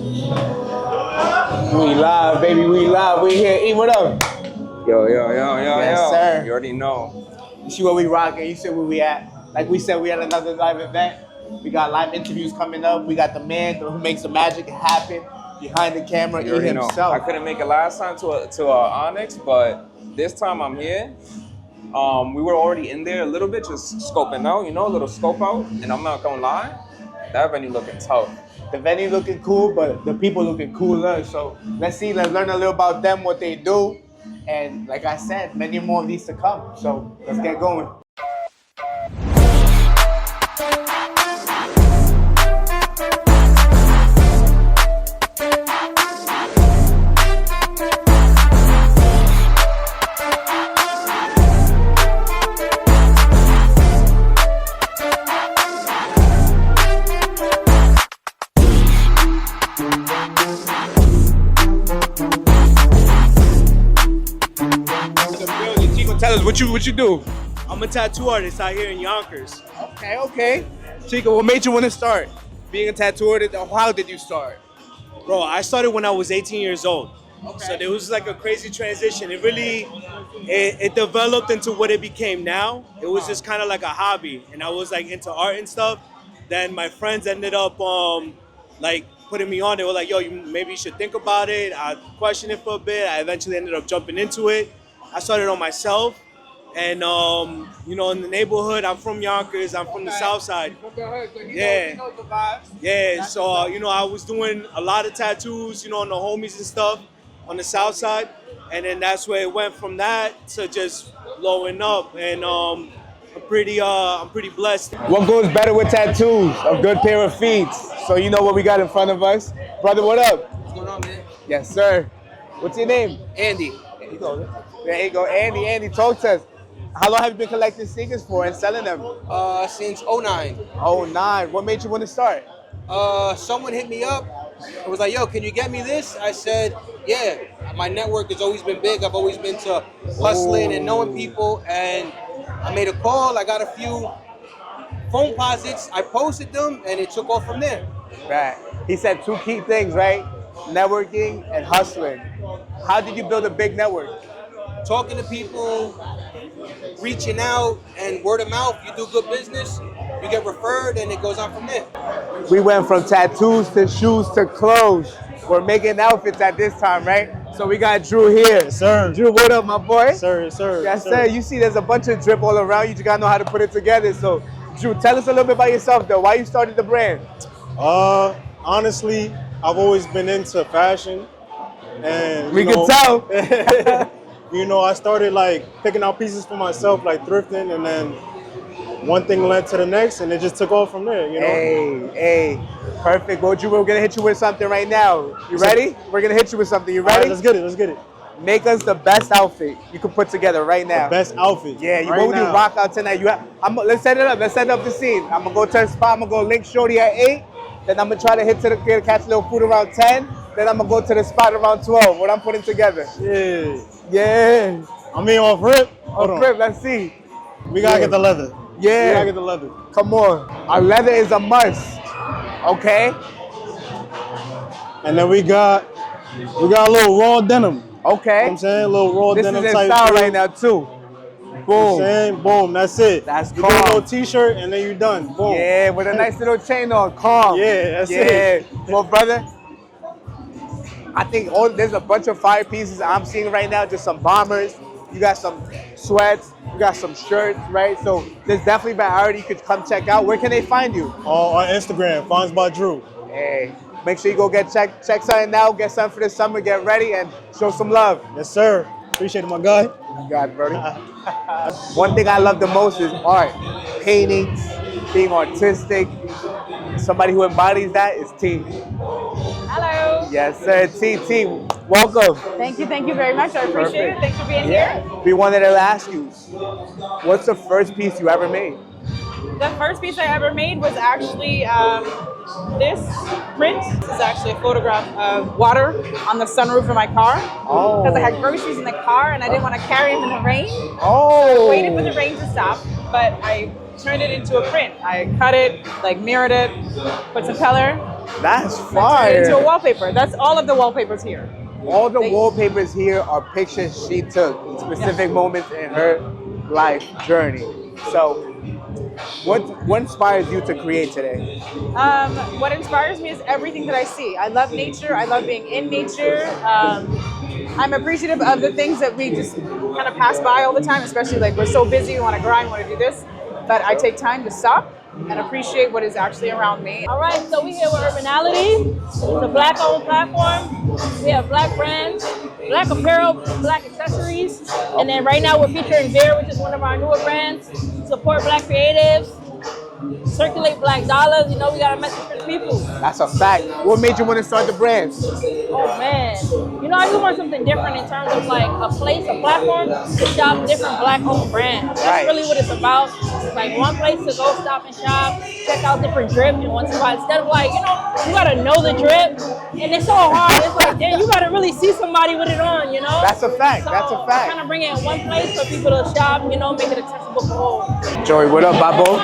We live, baby, we live. We here. E, what up? Yo. Yes, sir. You already know. You see where we rocking. You see where we at. Like we said, we had another live event. We got live interviews coming up. We got the man who makes the magic happen behind the camera, You already know. himself. I couldn't make it last time to Onyx, but this time I'm here. We were already in there a little bit, just scoping out, a little scope out. And I'm not gonna lie, that venue looking tough. The venue looking cool, but the people looking cooler. So let's learn a little about them, what they do. And like I said, many more of these to come. So let's get going. Tell us what you do. I'm a tattoo artist out here in Yonkers. Okay. Chico, what made you want to start? Being a tattoo artist, how did you start? Bro, I started when I was 18 years old. Okay. So there was like a crazy transition. It really, it developed into what it became now. It was just kind of like a hobby. And I was like into art and stuff. Then my friends ended up like putting me on. They were like, yo, maybe you should think about it. I questioned it for a bit. I eventually ended up jumping into it. I started on myself, and in the neighborhood, I'm from Yonkers, I'm from the South Side. Yeah. So I was doing a lot of tattoos, on the homies and stuff on the South Side, and then that's where it went from that to just blowing up, and I'm pretty blessed. What goes better with tattoos? A good pair of feet. So you know what we got in front of us, brother. What up? What's going on, man? Yes, sir. What's your name? Andy. There you go, Andy. Andy, talk to us. How long have you been collecting sneakers for and selling them? Since 09. 09. What made you want to start? Someone hit me up. It was like, yo, can you get me this? I said, yeah. My network has always been big. I've always been to hustling and knowing people. And I made a call. I got a few phone posits. I posted them, and it took off from there. Right. He said two key things, right? Networking and hustling. How did you build a big network? Talking to people, reaching out, and word of mouth. You do good business, you get referred, and it goes on from there. We went from tattoos to shoes to clothes. We're making outfits at this time, right? So we got Drew here. Yes, sir. Drew, what up, my boy? Sir. Yes, sir. You see there's a bunch of drip all around. You just gotta know how to put it together. So, Drew, tell us a little bit about yourself, though. Why you started the brand? Honestly, I've always been into fashion, and We can tell. I started like picking out pieces for myself, like thrifting, and then one thing led to the next, and it just took off from there. Hey, perfect. Well, Drew, we're gonna hit you with something right now. You ready? We're gonna hit you with something. You ready? All right, let's get it. Make us the best outfit you can put together right now. The best outfit. Yeah, right what would you now. rock out tonight? Let's set it up. Let's set up the scene. I'm gonna go to the spot. I'm gonna go link Shorty at 8. Then I'm gonna try to catch a little food around 10. Then I'm gonna go to the spot around 12. What I'm putting together. Yeah. I mean, off rip. Hold on. Rip, let's see. We gotta get the leather. Yeah. We gotta get the leather. Come on. Our leather is a must. Okay. And then we got a little raw denim. Okay. You know what I'm saying? A little raw This denim is in type style feel. right now too. You know what Boom. I'm saying? Boom, that's it. That's you get a calm. little t-shirt and then you're done. Boom. Yeah, with a nice little chain on. Calm. Yeah, that's it. Well, brother, I think there's a bunch of fire pieces I'm seeing right now. Just some bombers. You got some sweats. You got some shirts, right? So there's definitely variety you could come check out. Where can they find you? On Instagram, Fonz by Drew. Hey, make sure you go check something now. Get something for the summer. Get ready and show some love. Yes, sir. Appreciate it, my guy. You got it, buddy. One thing I love the most is art, paintings, being artistic. Somebody who embodies that is T. Hello. Yes, sir. T. Welcome. Thank you very much. I appreciate it. Thanks for being here. We wanted to ask you, what's the first piece you ever made? The first piece I ever made was actually this print. This is actually a photograph of water on the sunroof of my car. Oh. Because I had groceries in the car and I didn't want to carry them in the rain. Oh. I waited for the rain to stop, but I turned it into a print. I cut it, like mirrored it, put some color, That's Turn it fire. into a wallpaper. That's all of the wallpapers here. All the wallpapers here are pictures she took, specific moments in her life journey. So, what inspires you to create today? What inspires me is everything that I see. I love nature. I love being in nature. I'm appreciative of the things that we just kind of pass by all the time, especially like we're so busy, we want to grind, we want to do this, but I take time to stop and appreciate what is actually around me. All right, so we're here with Urbanality. It's a Black-owned platform. We have Black brands, Black apparel, Black accessories, and then right now we're featuring Beer, which is one of our newer brands. Support Black creatives, circulate Black dollars. You know, we got a message for the people. That's a fact. What made you want to start the brand? Oh man, you know, I just want something different in terms of like a place, a platform to shop different Black-owned brands. That's Right. really what it's about. It's like one place to go stop and shop, check out different drip in one spot. Instead of like, you know, you gotta know the drip, and it's so hard. It's like, damn, you gotta really see somebody with it on, you know? That's a fact. So That's a fact. Kind of bring it in one place for people to shop, you know, make it accessible for all. Joey, what up, Babo?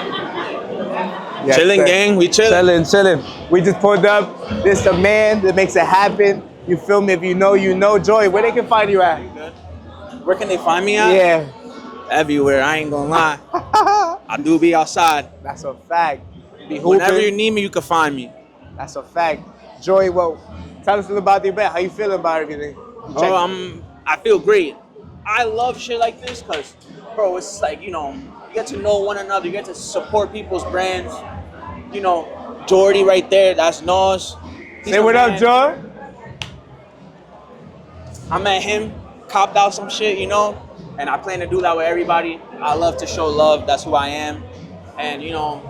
Yes, Chilling, sir. gang. We chilling. Chilling. We just pulled up. This the man that makes it happen. You feel me? If you know, you know. Joey, where they can find you at? Where can they find me at? Yeah. Everywhere. I ain't gonna lie. I do be outside. That's a fact. Be Whenever hooping. you need me, you can find me. That's a fact. Joey, well, tell us a little about the event. How you feeling about everything? You check- I feel great. I love shit like this because, bro, it's like, you know, you get to know one another. You get to support people's brands. You know, Jordy right there, that's Nos. He's Say a what up, man. Joy. I met him, copped out some shit, you know, and I plan to do that with everybody. I love to show love. That's who I am. And, you know,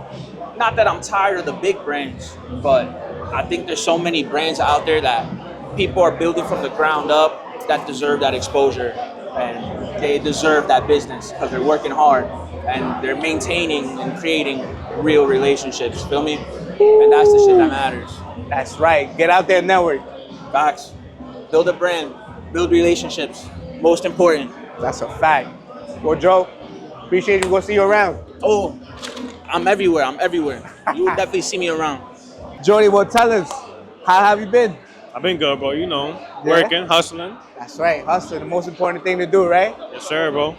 not that I'm tired of the big brands, but I think there's so many brands out there that people are building from the ground up that deserve that exposure. And they deserve that business because they're working hard and they're maintaining and creating real relationships. Feel me? And that's the shit that matters. That's right. Get out there and network. Facts. Build a brand. Build relationships. Most important. That's a fact. Well, Joe, appreciate you. We'll see you around. Oh, I'm everywhere. You will definitely see me around. Jody, well, tell us, how have you been? I've been good, bro. You know, working, hustling. That's right. Hustle, the most important thing to do, right? Yes, sir, bro.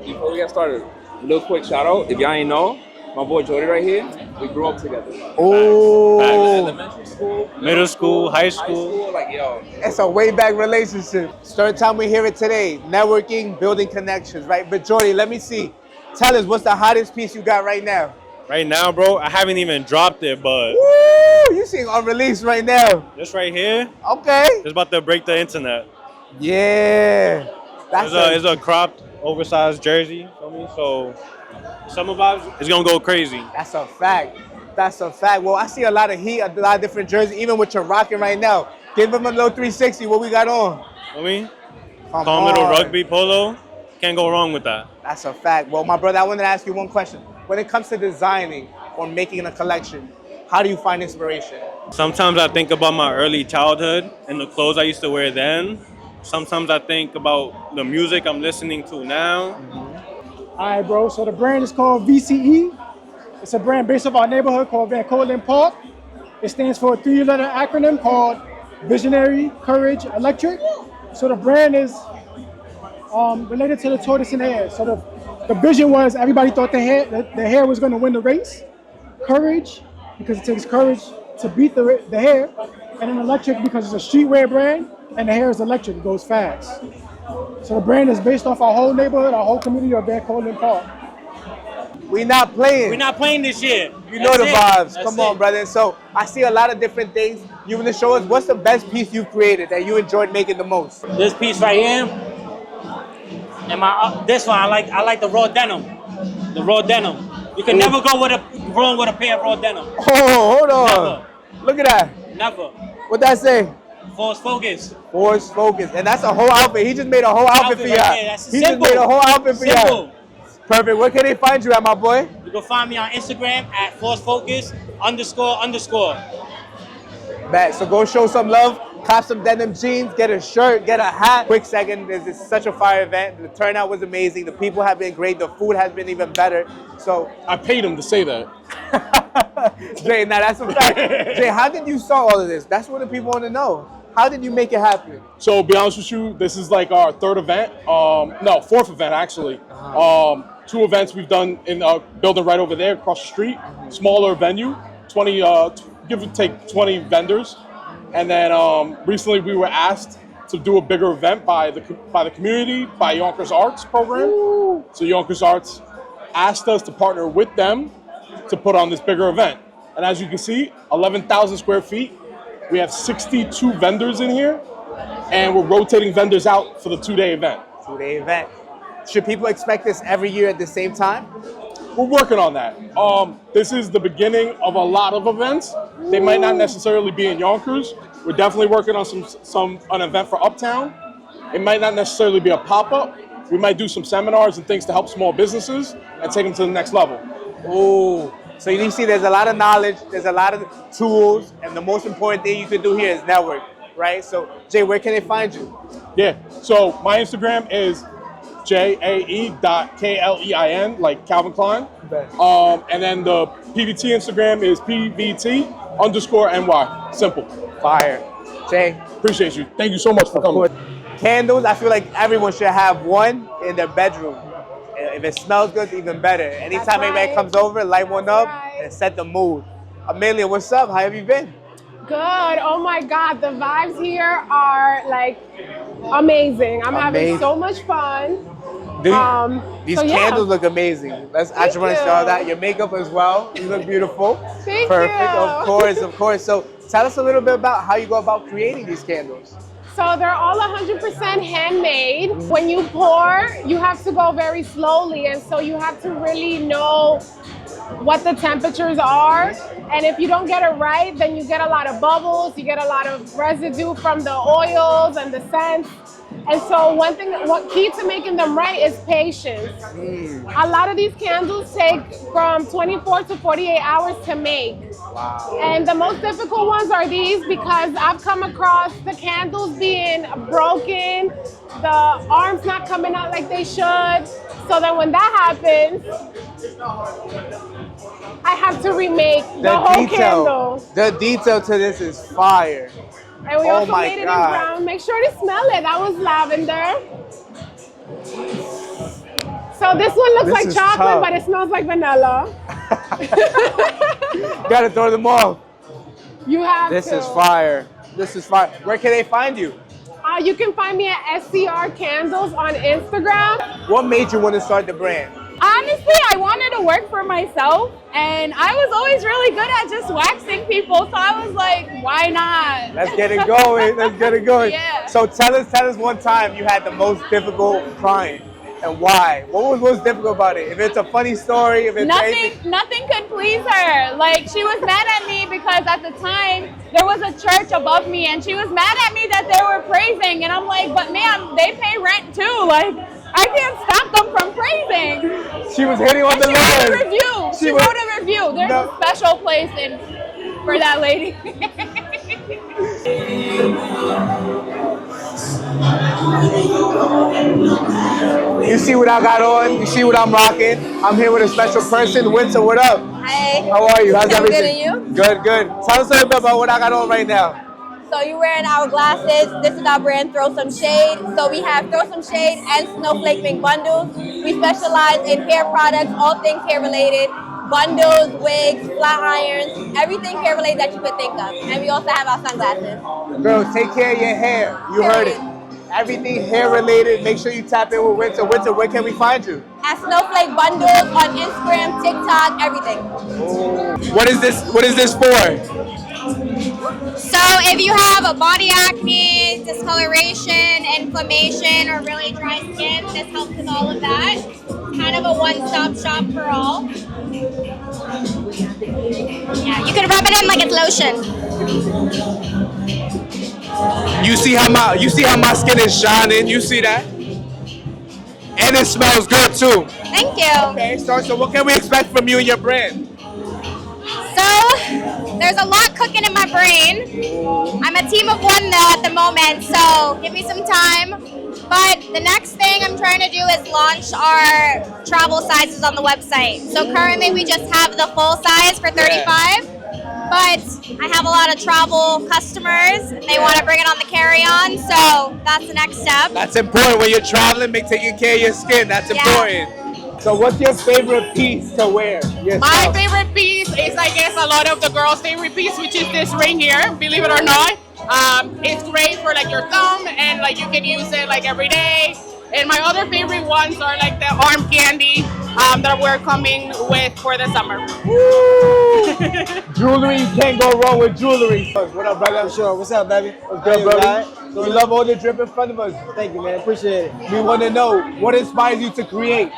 Before we get started, a little quick shout out. If y'all ain't know, my boy Jody right here, we grew up together. Oh, Elementary school, Middle school, high high school. school, like yo. it's a way back relationship. Third time we hear it today. Networking, building connections, right? But Jody, let me see. Tell us, what's the hottest piece you got right now? Right now, bro, I haven't even dropped it, but Woo! You seeing unreleased right now. this right here Okay. is about to break the internet. Yeah. That's It's a cropped, oversized jersey for me, so some of us is gonna go crazy. That's a fact. That's a fact. Well, I see a lot of heat, a lot of different jerseys, even what you're rocking right now. Give them a little 360, what we got on. I mean, Come calm little on. rugby polo, can't go wrong with that. That's a fact. Well, my brother, I wanted to ask you one question. When it comes to designing or making a collection, how do you find inspiration? Sometimes I think about my early childhood and the clothes I used to wear then. Sometimes I think about the music I'm listening to now. All right, bro. So the brand is called VCE. It's a brand based off our neighborhood called Van Cortlandt Park. It stands for a 3-letter acronym called Visionary, Courage, Electric. So the brand is related to the tortoise and hare. So the vision was everybody thought the hare was going to win the race. Courage, because it takes courage to beat the hare. And then electric, because it's a streetwear brand, and the hare is electric, it goes fast. So the brand is based off our whole neighborhood, our whole community of Van Cortlandt Park. We not playing. We're not playing this year. You know the vibes. Come on, brother. So I see a lot of different things. You want to show us what's the best piece you've created that you enjoyed making the most? This piece right here, and this one I like the raw denim. The raw denim. You can never go wrong with a pair of raw denim. Oh, hold on. Never. Look at that. Never. What that say? Force focus. Force focus. And that's a whole outfit. He just made a whole outfit for Outfit right y'all. there. That's He simple. just made a whole outfit for y'all. Simple. Perfect. Where can they find you at, my boy? You can find me on Instagram at forcefocus__. Bet. So go show some love. Cop some denim jeans, get a shirt, get a hat. Quick second, this is such a fire event. The turnout was amazing. The people have been great. The food has been even better. So I paid him to say that. Jay, now that's a fact. Jay, how did you start all of this? That's what the people want to know. How did you make it happen? So, be honest with you, this is like our third event. No, fourth event actually. 2 events we've done in a building right over there across the street. Smaller venue, 20, give or take 20 vendors. And then recently we were asked to do a bigger event by the community, by Yonkers Arts program. Ooh. So Yonkers Arts asked us to partner with them to put on this bigger event. And as you can see, 11,000 square feet. We have 62 vendors in here, and we're rotating vendors out for the 2-day event. 2-day event. Should people expect this every year at the same time? We're working on that. This is the beginning of a lot of events. They might not necessarily be in Yonkers. We're definitely working on an event for Uptown. It might not necessarily be a pop-up. We might do some seminars and things to help small businesses and take them to the next level. Ooh. So you see there's a lot of knowledge, there's a lot of tools, and the most important thing you can do here is network, right? So Jay, where can they find you? Yeah, so my Instagram is jae.klein, like Calvin Klein. And then the PVT Instagram is PVT_NY. Simple. Fire. Jay. Appreciate you. Thank you so much for coming. Candles, I feel like everyone should have one in their bedroom. If it smells good, even better. Anytime anybody comes over, light one up and set the mood. Amelia, what's up? How have you been? Good. Oh my God, the vibes here are like amazing. I'm having so much fun. These candles look amazing. I just want to show that. Your makeup as well. You look beautiful. Thank Perfect. you. Of course, of course. So tell us a little bit about how you go about creating these candles. So they're all 100% handmade. When you pour, you have to go very slowly. And so you have to really know what the temperatures are. And if you don't get it right, then you get a lot of bubbles, you get a lot of residue from the oils and the scents. And so what key to making them right is patience. A lot of these candles take from 24 to 48 hours to make. Wow. And the most difficult ones are these because I've come across the candles being broken, the arms not coming out like they should. So then when that happens, I have to remake the whole candle. The detail to this is fire. And we also made it in brown. Make sure to smell it. That was lavender. So this one looks like chocolate, but it smells like vanilla. Gotta throw them off. You have This is fire. This is fire. Where can they find you? You can find me at SCR Candles on Instagram. What made you want to start the brand? Honestly, I wanted to work for myself, and I was always really good at just waxing people, so I was like, why not? Let's get it going. Let's get it going. Yeah. So tell us one time you had the most difficult client and why. What was most difficult about it? If it's a funny story, if it's nothing could please her. Like, she was mad at me because at the time there was a church above me, and she was mad at me that they were praising, and I'm like, but ma'am, they pay rent too. Like, I can't stop them from praising. She was hitting on the Lord. She wrote a review. There's a special place for that lady. You see what I got on? You see what I'm rocking? I'm here with a special person. Winter, what up? Hi. How are you? How's everything? Good, and you? Good, good. Tell us a little bit about what I got on right now. So you're wearing our glasses. This is our brand, Throw Some Shade. So we have Throw Some Shade and Snowflake Mink bundles. We specialize in hair products, all things hair related. Bundles, wigs, flat irons, everything hair related that you could think of. And we also have our sunglasses. Girls, take care of your hair. You heard it. Everything hair related. Make sure you tap in with Winter. Winter, where can we find you? At Snowflake Bundles on Instagram, TikTok, everything. What is this? What is this for? So if you have a body acne, discoloration, inflammation, or really dry skin, this helps with all of that. Kind of a one-stop shop for all. Yeah, you can rub it in like it's lotion. You see how my skin is shining. You see that? And it smells good too. Thank you. Okay, so what can we expect from you and your brand? So there's a lot cooking in my brain. I'm a team of one though at the moment, so give me some time. But the next thing I'm trying to do is launch our travel sizes on the website. So currently we just have the full size for 35, but I have a lot of travel customers and they want to bring it on the carry-on, so that's the next step. That's important when you're traveling, taking care of your skin. That's important. So what's your favorite piece to wear? My favorite piece is, I guess, a lot of the girls' favorite piece, which is this ring here, believe it or not. It's great for like your thumb, and like you can use it like every day. And my other favorite ones are like the arm candy that we're coming with for the summer. Jewelry, you can't go wrong with jewelry. What up, brother? Sure. What's up, baby? What's good, brother? We love all the drip in front of us. Thank you, man. Appreciate it. We want to know what inspires you to create.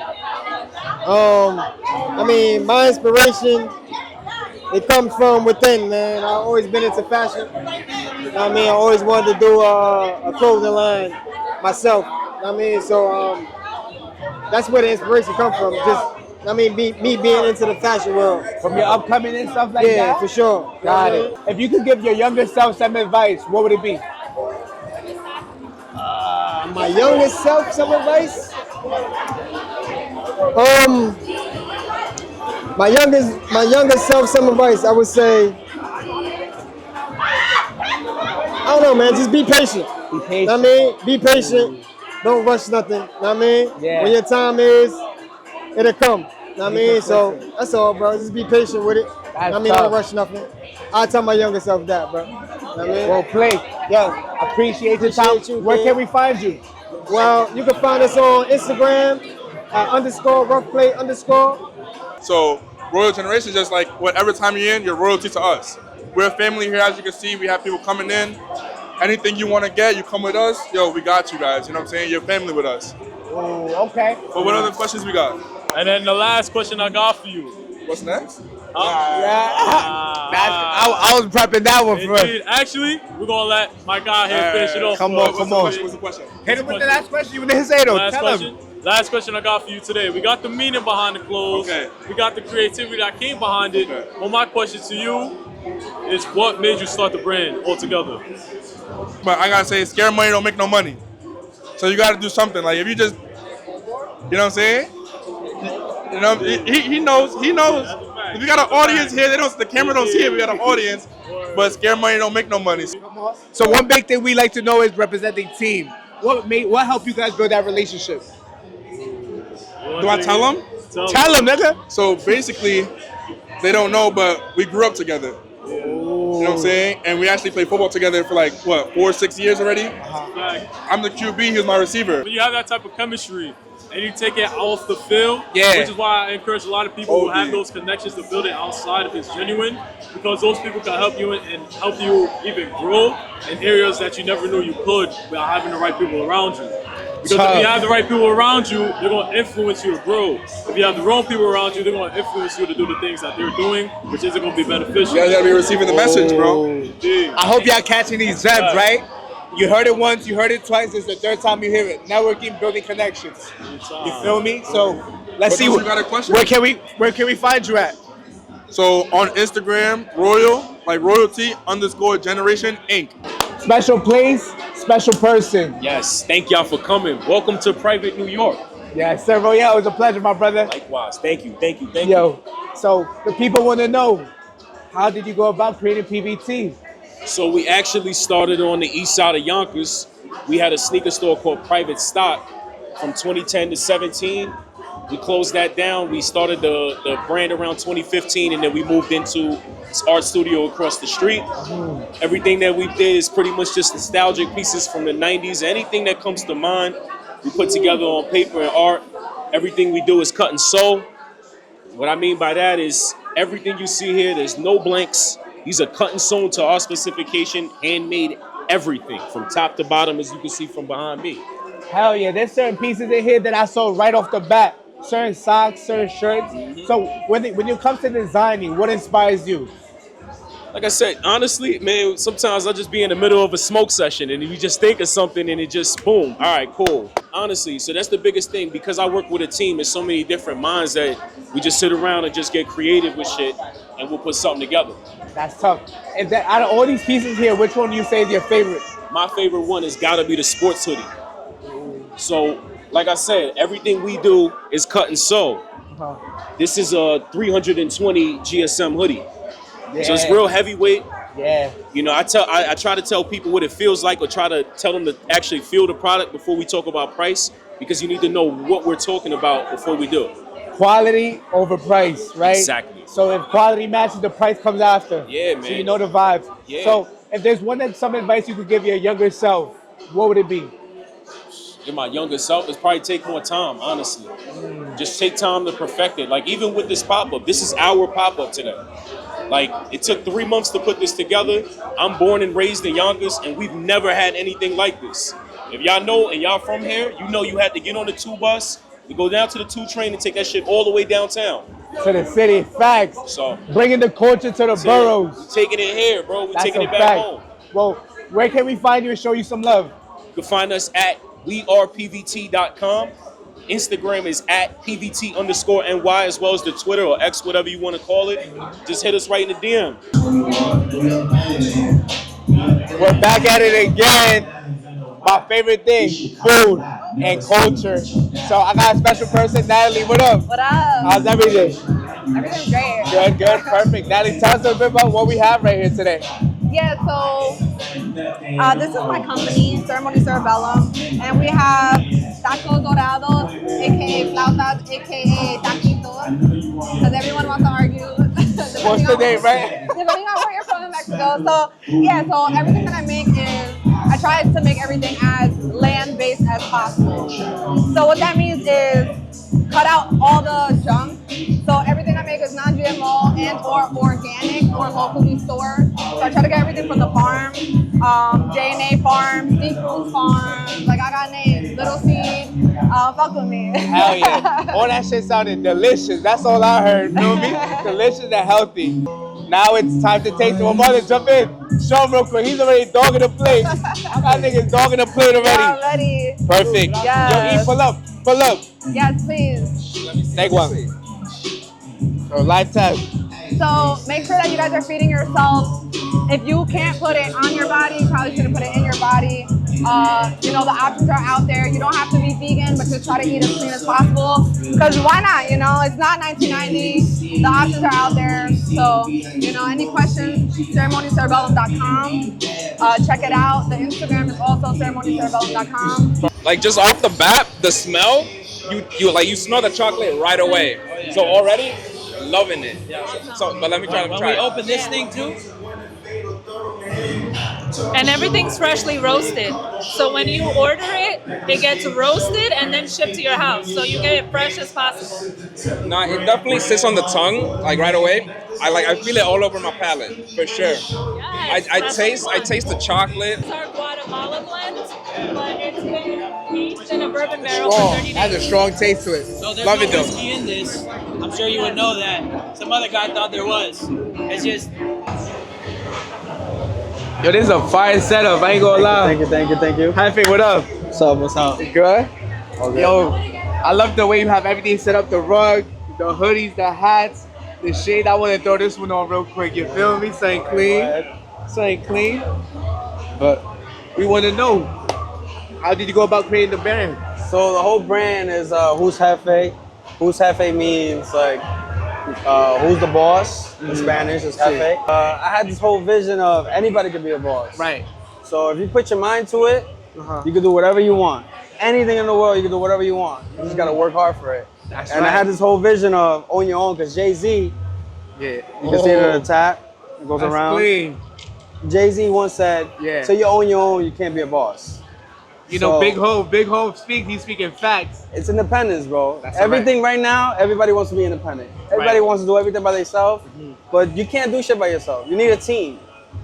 I mean, my inspiration, it comes from within, man. I've always been into fashion. I mean, I always wanted to do a clothing line myself. I mean, so that's where the inspiration comes from. Just, I mean, me being into the fashion world. From your upcoming and stuff like that? Yeah, for sure. Got it. If you could give your younger self some advice, what would it be? My youngest self, some advice? My youngest self, some advice, I would say, I don't know, man, just be patient. Be patient. I mean, be patient. Don't rush nothing. I mean, Yeah. when your time is, it'll come. I mean, so that's all, bro. Just be patient with it. That's I mean, tough. don't rush nothing. I tell my younger self that, bro. I mean, Well played. yeah. Appreciate your time. Appreciate you, Where kid. can we find you? Well, you can find us on Instagram at _roughplay_. So Royal Generation is just like whatever time you're in, you're royalty to us. We're a family here, as you can see. We have people coming in. Anything you want to get, you come with us. Yo, we got you guys. You know what I'm saying? You're family with us. Oh, okay. But what other questions we got? And then the last question I got for you. What's next? I was prepping that one for Indeed. Actually, we're gonna let my guy here finish it off. Come for on, us. come on. What's the question? Hit him with the last question. You didn't say though. Last Tell question. him. Last question I got for you today. We got the meaning behind the clothes. Okay. We got the creativity that came behind it. Okay. Well, my question to you is, what made you start the brand altogether? But I gotta say, scared money don't make no money. So you gotta do something. Like if you just, you know what I'm saying? You know, he knows. If you got an audience here, the camera don't see it. We got an audience, but scared money don't make no money. So one big thing we like to know is representing team. What helped you guys build that relationship? Do I tell them? Tell them, nigga. So basically, they don't know, but we grew up together. You know what I'm saying? And we actually played football together for like, what, 4 or 6 years already? I'm the QB, he was my receiver. When you have that type of chemistry and you take it off the field, Yeah. which is why I encourage a lot of people who have those connections to build it outside if it's genuine, because those people can help you and help you even grow in areas that you never knew you could without having the right people around you. Because if you have the right people around you, they're going to influence you to grow. If you have the wrong people around you, they're going to influence you to do the things that they're doing, which isn't going to be beneficial. You guys got to be receiving the message, bro. Indeed. I hope y'all catching these gems, right? You heard it once, you heard it twice. This is the third time you hear it. Networking, building connections. You feel me? So let's see. You got a question? Where can we find you at? So on Instagram, Royal, like royalty _generation Inc. Special place, special person. Yes, thank y'all for coming. Welcome to Private New York. Yes, sir. Bro, yeah, it was a pleasure, my brother. Likewise. Thank you. Yo, so the people want to know, how did you go about creating PBT? So we actually started on the east side of Yonkers. We had a sneaker store called Private Stock from 2010 to 17. We closed that down. We started the brand around 2015, and then we moved into this art studio across the street. Everything that we did is pretty much just nostalgic pieces from the 90s. Anything that comes to mind, we put together on paper and art. Everything we do is cut and sew. What I mean by that is everything you see here, there's no blanks. These are cut and sewn to our specification, handmade everything from top to bottom, as you can see from behind me. Hell yeah, there's certain pieces in here that I saw right off the bat. Certain socks, certain shirts. So when it comes to designing, what inspires you? Like I said, honestly, man, sometimes I just be in the middle of a smoke session and you just think of something and it just, boom, all right, cool. Honestly, so that's the biggest thing. Because I work with a team, there's so many different minds that we just sit around and just get creative with shit and we'll put something together. That's tough. And that, out of all these pieces here, which one do you say is your favorite? My favorite one has got to be the sports hoodie. So, like I said, everything we do is cut and sew. This is a 320 GSM hoodie. So it's real heavyweight. Yeah. You know, I try to tell people what it feels like, or try to tell them to actually feel the product before we talk about price, because you need to know what we're talking about before we do it. Quality over price, right? Exactly. So if quality matches, the price comes after. Yeah, man. So you know the vibes. Yeah. So if there's some advice you could give your younger self, what would it be? In my younger self, it's probably take more time, honestly. Just take time to perfect it. Like, even with this pop-up, this is our pop-up today. Like, it took 3 months to put this together. I'm born and raised in Yonkers, and we've never had anything like this. If y'all know and y'all from here, you know you had to get on the 2 bus, you go down to the 2 train and take that shit all the way downtown. To the city, facts. So bringing the culture to the boroughs. We taking it here, bro. We That's taking a it back fact. home. Well, where can we find you and show you some love? You can find us at wearepvt.com. Instagram is at PVT_NY, as well as the Twitter or X, whatever you want to call it. Just hit us right in the DM. We're back at it again. My favorite thing, food and culture. So I got a special person, Natalie. What up? What up? How's everything? Everything's great. Good, good, perfect. Natalie, tell us a bit about what we have right here today. Yeah, so this is my company, Ceremony Cerebellum, and we have tacos dorados, aka flautas, aka taquitos, because everyone wants to argue. What's the name, right? Depending on where you're from in Mexico. So yeah, so everything that I make is, I try to make everything as land-based as possible. So what that means is cut out all the junk. So everything I make is non-GMO and or organic or locally stored. So I try to get everything from the farm, J&A Farms, Deep Foods Farms, like I got names, Little Seed, fuck with me. Hell yeah. All that shit sounded delicious. That's all I heard, feel me? Delicious and healthy. Now it's time to take my mother, jump in. Show him real quick. He's already dogging the plate. That nigga's dogging the plate already. Yeah, ready. Perfect. Yes. Yo, E, pull up, pull up. Yes, please. Take one. So live test. So make sure that you guys are feeding yourself. If you can't put it on your body, you probably shouldn't put it in your body. You know, the options are out there. You don't have to be vegan, but just try to eat as clean as possible. Because why not? You know, it's not 1990. The options are out there. So, you know, any questions, ceremonycerebellum.com. Check it out. The Instagram is also ceremonycerebellum.com. Like, just off the bat, the smell, you smell the chocolate right away. So already, loving it. So, but let me try to When try we it. open this thing too, And everything's freshly roasted. So when you order it, it gets roasted and then shipped to your house. So you get it fresh as possible. Nah, it definitely sits on the tongue, like right away. I feel it all over my palate, for sure. I taste the chocolate. It's our Guatemala blend, but it's been aged in a bourbon barrel Strong. for 30 days. Has a strong taste to it. so there's Love no it though. whiskey in this. I'm sure you would know that. Some other guy thought there was. It's just Yo, this is a fire setup. I ain't gonna lie. Thank you. Happy, what up? What's up? What's up? Good? Yo, I love the way you have everything set up. The rug, the hoodies, the hats, the shade. I want to throw this one on real quick. You feel me? Something clean. Something clean. But we want to know, how did you go about creating the brand? So the whole brand is Who's Jefe. Who's Jefe means like who's the boss in Spanish is Jefe. I had this whole vision of anybody could be a boss. Right. So if you put your mind to it, you can do whatever you want. Anything in the world, you can do whatever you want. You just gotta work hard for it. That's and right. I had this whole vision of own your own, because Jay-Z, Yeah. you can see it in the tap, it goes That's around. clean. Jay-Z once said, Yeah. so you own your own, you can't be a boss. You know, So- Big Hov speaks, he's speaking facts. It's independence, bro. That's Everything right now, everybody wants to be independent. Everybody Right. wants to do everything by themselves, but you can't do shit by yourself. You need a team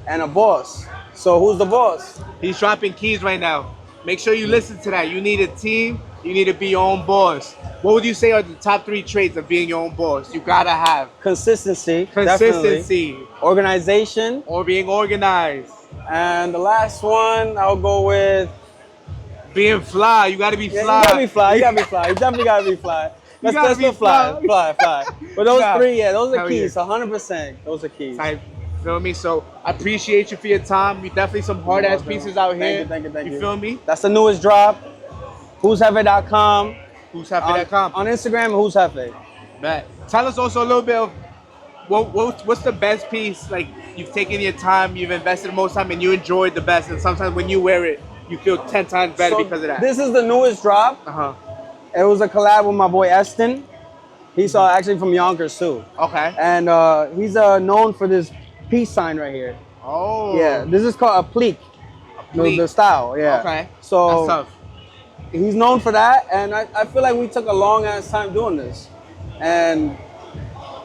and a boss. So who's the boss? He's dropping keys right now. Make sure you listen to that. You need a team. You need to be your own boss. What would you say are the top 3 traits of being your own boss? You gotta have Consistency. consistency, Definitely. Organization. or being organized, And the last one, I'll go with being fly. You gotta be yeah, fly. you gotta be fly. You gotta be fly. You definitely gotta be fly. Let's gotta be put fly. fly. Fly. But those Nah. 3, yeah, those are Hell keys. yeah. 100%. Those are keys. Type, feel me? So I appreciate you for your time. You definitely some hard ass pieces out here. Thank you. You feel me? That's the newest drop. who'shefe.com. Who'shefe.com. On Instagram, Who's Hefe. Bet. Tell us also a little bit of what's the best piece, like you've taken your time, you've invested the most time, and you enjoyed the best, and sometimes when you wear it, you feel 10 times better because of that. This is the newest drop. It was a collab with my boy Eston. He's actually from Yonkers too. Okay. And he's known for this peace sign right here. Oh. Yeah, this is called a plique. The style, yeah. Okay. So that's tough. He's known for that, and I feel like we took a long ass time doing this. And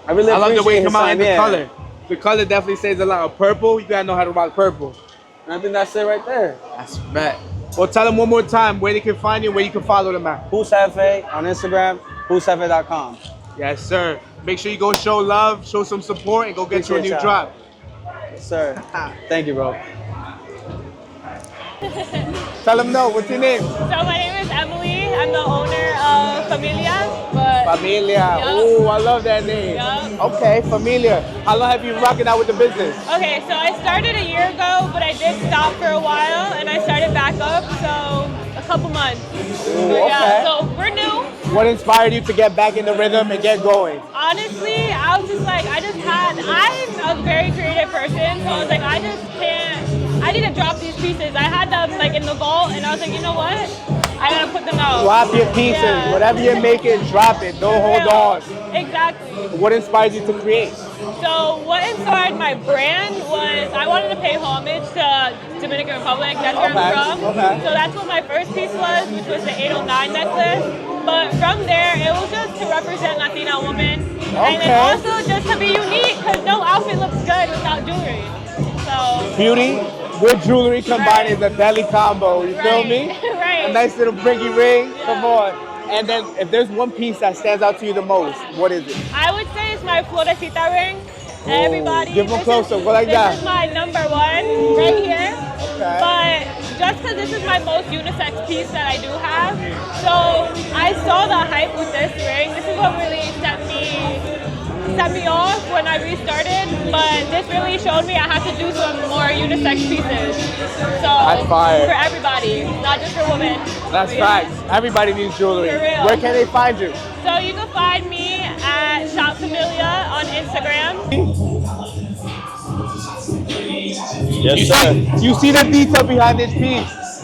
I really love the way appreciate it his come out time, in the yeah. color. The color definitely says a lot. Of purple, you gotta know how to rock purple. And I think that's it right there. That's bet. Well, tell them one more time where they can find you, where you can follow them at. Who's Hefe on Instagram, who'shefe.com. Yes, sir. Make sure you go show love, show some support, and go get you a new Appreciate drop. Yes, sir. Thank you, bro. Tell them no. What's your name? So my name is Emily. I'm the owner of Familia. But Familia. Yep. Oh, I love that name. Yep. Okay, Familia. How long have you been rocking out with the business? Okay, so I started a year ago, but I did stop for a while, and I started back up, so a couple months. Ooh, So, yeah, okay. so we're new. What inspired you to get back in the rhythm and get going? Honestly, I was just like, I'm a very creative person, so I was like, I need to drop these pieces. I had them like in the vault, and I was like, you know what? I gotta put them out. Drop your pieces. Yeah. Whatever you're making, drop it. Don't hold on. Exactly. What inspired you to create? So what inspired my brand was I wanted to pay homage to Dominican Republic. That's where I'm from. Okay. So that's what my first piece was, which was the 809 necklace. But from there, it was just to represent Latina women. And then also just to be unique, because no outfit looks good without jewelry. So Beauty with jewelry combined is a belly combo. You feel me? Right. A nice little pinky ring. Come on. And then if there's one piece that stands out to you the most, what is it? I would say it's my florecita ring. Everybody, give them closer. Go like that. This is my number one right here. Okay. But just because this is my most unisex piece that I do have, so I saw the hype with this ring. This is what really set me off when I restarted. But this really showed me I have to do some more unisex pieces. So That's fire. for everybody, not just for women. That's Yeah. facts. Everybody needs jewelry. For real. Where can they find you? So you can find me at Shop Familia on Instagram. Yes, sir. You see the detail behind this piece.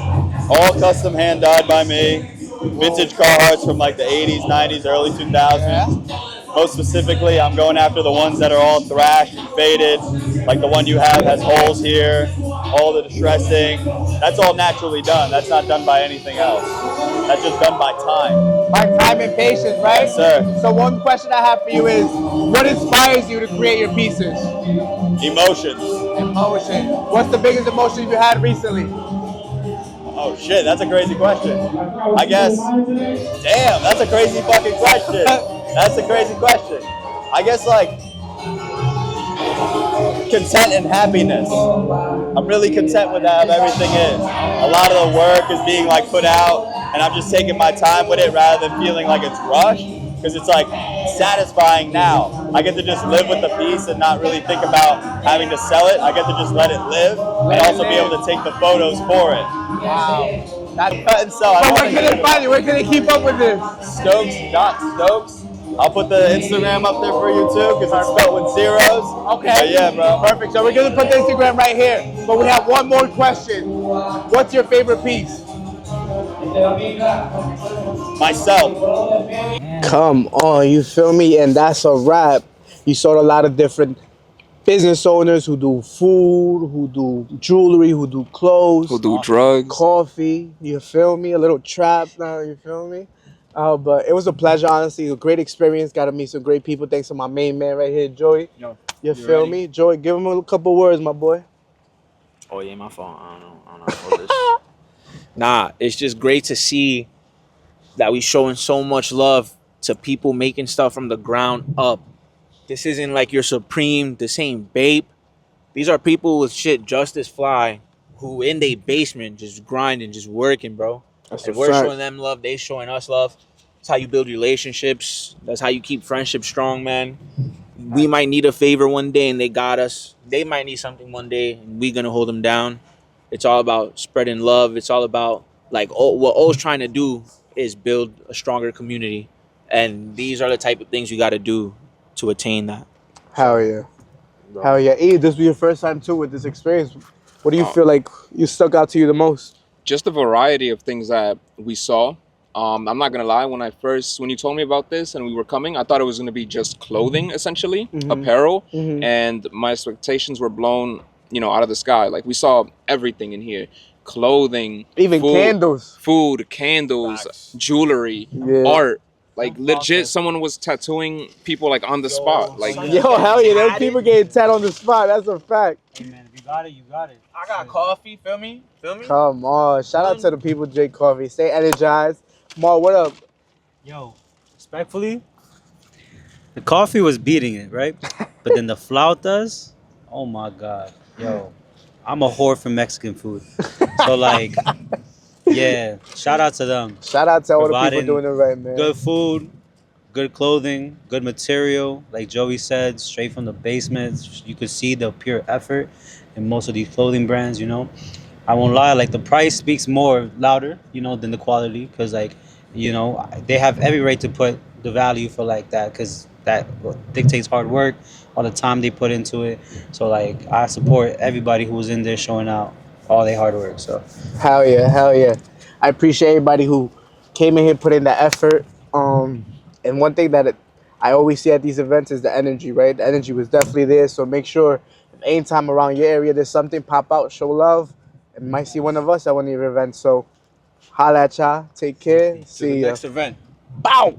All custom hand dyed by me. Vintage Carhartts from like the 80s, 90s, early 2000s. Most specifically, I'm going after the ones that are all thrashed and faded. Like the one you have has holes here, all the distressing. That's all naturally done. That's not done by anything else. That's just done by time. By time and patience, right? Yes, sir. So one question I have for you is, what inspires you to create your pieces? Emotions. Emotion. What's the biggest emotion you had recently? Oh shit, that's a crazy question. I guess, damn, that's a crazy fucking question. That's a crazy question. I guess like content and happiness. I'm really content with how everything is. A lot of the work is being like put out and I'm just taking my time with it rather than feeling like it's rushed. Because it's like satisfying now. I get to just live with the piece and not really think about having to sell it. I get to just let it live and also be able to take the photos for it. Wow. That's cut and sell. But where can they find you? Where can they keep up with this? Stokes.Stokes. I'll put the Instagram up there for you too because it's spelled with zeros. Okay. But yeah, bro. Perfect. So we're going to put the Instagram right here. But we have one more question. What's your favorite piece? Myself. Come on, you feel me? And that's a wrap. You saw a lot of different business owners who do food, who do jewelry, who do clothes, Who do drugs. coffee. You feel me? A little trap now. You feel me? But it was a pleasure, honestly. A great experience. Got to meet some great people. Thanks to my main man right here, Joey. Yo, you feel me? Joey, give him a couple words, my boy. Oh yeah, my phone. I don't know. Nah, it's just great to see that we showing so much love to people making stuff from the ground up. This isn't like your Supreme, the same Bape. These are people with shit just as fly who in their basement just grinding, just working, bro. That's And a we're fact. showing them love, they showing us love. That's how you build relationships. That's how you keep friendships strong, man. We might need a favor one day and they got us. They might need something one day and we gonna hold them down. It's all about spreading love. It's all about like what O's trying to do is build a stronger community. And these are the type of things you got to do to attain that. Hell yeah. Hell yeah. E, this was your first time too with this experience. What do you feel like you stuck out to you the most? Just the variety of things that we saw. I'm not gonna lie, when you told me about this and we were coming, I thought it was gonna be just clothing, essentially, apparel, and my expectations were blown, out of the sky. Like, we saw everything in here: clothing, even food, candles, jewelry, art. Like, legit, someone was tattooing people like on the spot. Like, yo, hell yeah, those people getting tat on the spot. That's a fact. Hey man, if you got it, you got it. I got coffee, feel me? Come on. Shout out to the people drink coffee. Stay energized. Mar, what up? Yo, respectfully, the coffee was beating it, right? But then the flautas, oh my God. Yo, I'm a whore for Mexican food. So like, yeah, shout out to them. Shout out to all the Providing people doing it right, man. Good food, good clothing, good material. Like Joey said, straight from the basement. You could see the pure effort in most of these clothing brands, I won't lie, like the price speaks more louder, than the quality, because like, they have every right to put the value for like that, because that dictates hard work, all the time they put into it. So like, I support everybody who was in there showing out all their hard work. So hell yeah. I appreciate everybody who came in here, put in the effort. And one thing that I always see at these events is the energy, right? The energy was definitely there. So make sure if anytime around your area there's something, pop out, show love, and might see one of us at one of your events. So holla at y'all. Take care. See ya. Next event. Bow.